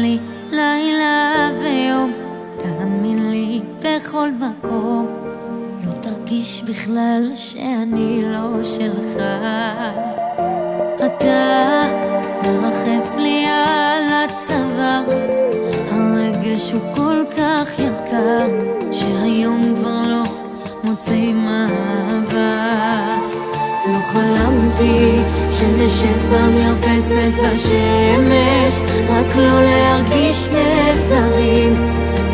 לי לילה ויום, תאמין לי בכל מקום, לא תרגיש בכלל שאני לא שלך. אתה מרחף לי על הצוואר, הרגש הוא כל כך יקר, שהיום כבר לא מוצא מעבר. לא חלמתי שנשב במרפסת בשמש, רק לא להרגיש נזרים,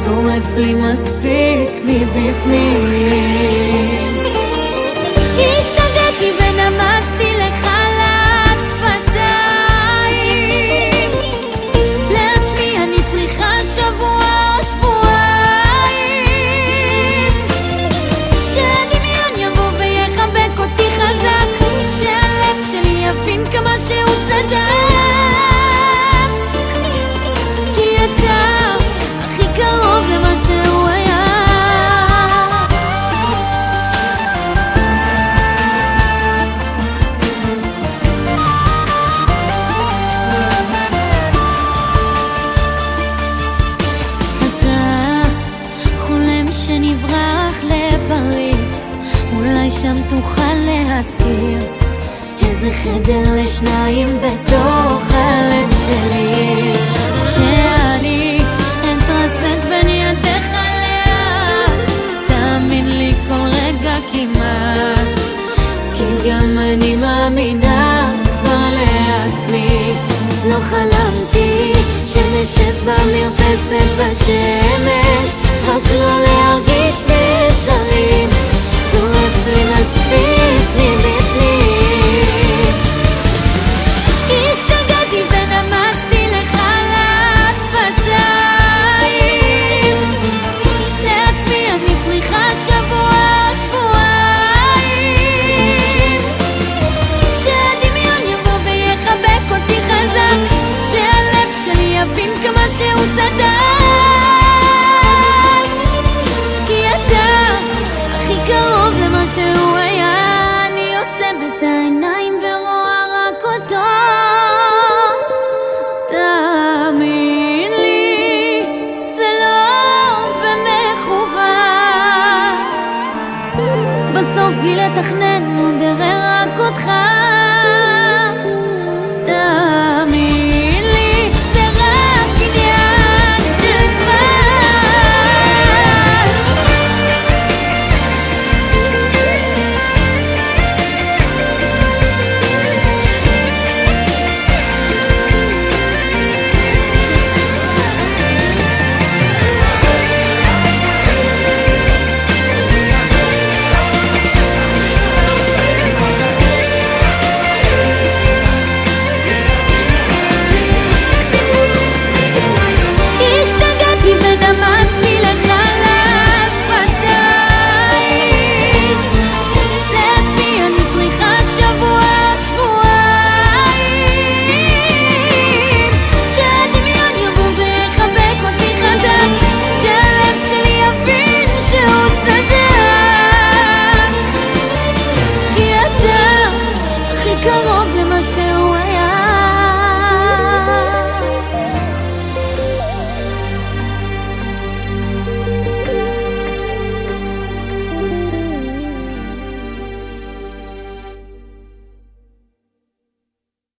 שורף לי מספיק מבפנים. השתגעתי ונמסתי לך לשפתיים, לעצמי אני צריכה שבוע או שבועיים, שהדמיון יבוא ויחבק אותי חזק, שהלב שלי יבין כמה שהוא צדק, כי אתה הכי קרוב למה שהוא היה. אולי שם תוכל להזכיר איזה חדר לשניים בתוך הלב שלי, כשאני אתרסק בין ידך לאט, תאמין לי כל רגע כמעט, כי גם אני מאמינה כבר לעצמי. לא חלמתי שנשב במרפסת בשמש, רק לא להרגיש נזרים, שורף לי מספיק מבפנים. השתגעתי ונמסתי לך לשפתיים, לעצמי אני צריכה שבוע או שבועיים, שהדמיון יבוא ויחבק אותי חזק, שהלב שלי יבין כמה שהוא צדק, כי אתה הכי קרוב למה שהוא היה. אני עוצמת העיניים ורואה רק אותו, תאמין לי זה לא במכוון, בסוף בלי לתכנן